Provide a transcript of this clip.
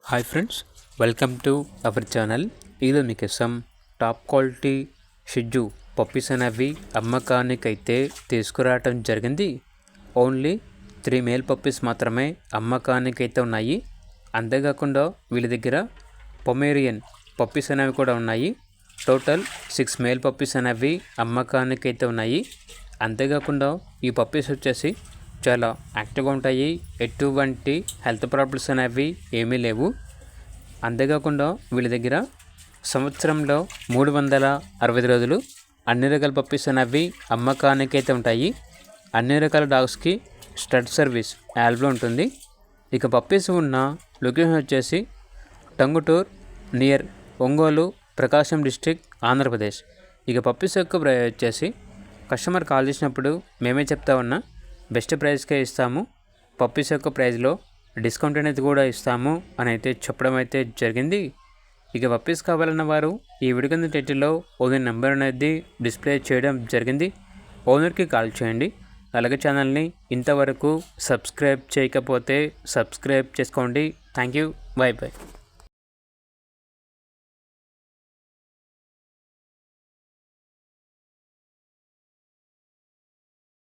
Hi friends, welcome to our channel. ఇది మీకోసం top quality షిజ్జు puppies అనేవి అమ్మకానికైతే తీసుకురావటం జరిగింది. ఓన్లీ 3 మేల్ పప్పీస్ మాత్రమే అమ్మకానికైతే ఉన్నాయి. అంతేకాకుండా వీళ్ళ దగ్గర పొమేరియన్ పప్పీస్ అనేవి కూడా ఉన్నాయి. టోటల్ 6 మేల్ పప్పీస్ అనేవి అమ్మకానికైతే ఉన్నాయి. అంతేకాకుండా ఈ పప్పీస్ వచ్చేసి చాలా యాక్టివ్గా ఉంటాయి. ఎటువంటి హెల్త్ ప్రాబ్లమ్స్ అనేవి ఏమీ లేవు. అంతేకాకుండా వీళ్ళ దగ్గర సంవత్సరంలో 365 రోజులు అన్ని రకాల పప్పీస్ అనేవి అమ్మకానికైతే ఉంటాయి. అన్ని రకాల డాగ్స్కి స్టడ్ సర్వీస్ యాల్బ్లో ఉంటుంది. ఇక పప్పీస్ ఉన్న లొకేషన్ వచ్చేసి టంగుటూర్ నియర్ ఒంగోలు, ప్రకాశం డిస్ట్రిక్ట్, ఆంధ్రప్రదేశ్. ఇక పప్పీస్ యొక్క ప్రైస్ వచ్చేసి కస్టమర్ కాల్ చేసినప్పుడు మేమే చెప్తా ఉన్నా బెస్ట్ ప్రైస్కే ఇస్తాము, పప్పీస్ యొక్క ప్రైస్లో డిస్కౌంట్ అనేది కూడా ఇస్తాము అని అయితే చెప్పడం అయితే జరిగింది. ఇక పప్పీస్ కావాలన్న వారు ఈ వీడియో కింద టైటిల్లో ఓనర్ నెంబర్ అనేది డిస్ప్లే చేయడం జరిగింది. ఓనర్కి కాల్ చేయండి. అలాగే ఛానల్ని ఇంతవరకు సబ్స్క్రైబ్ చేయకపోతే సబ్స్క్రైబ్ చేసుకోండి. Thank you. By by.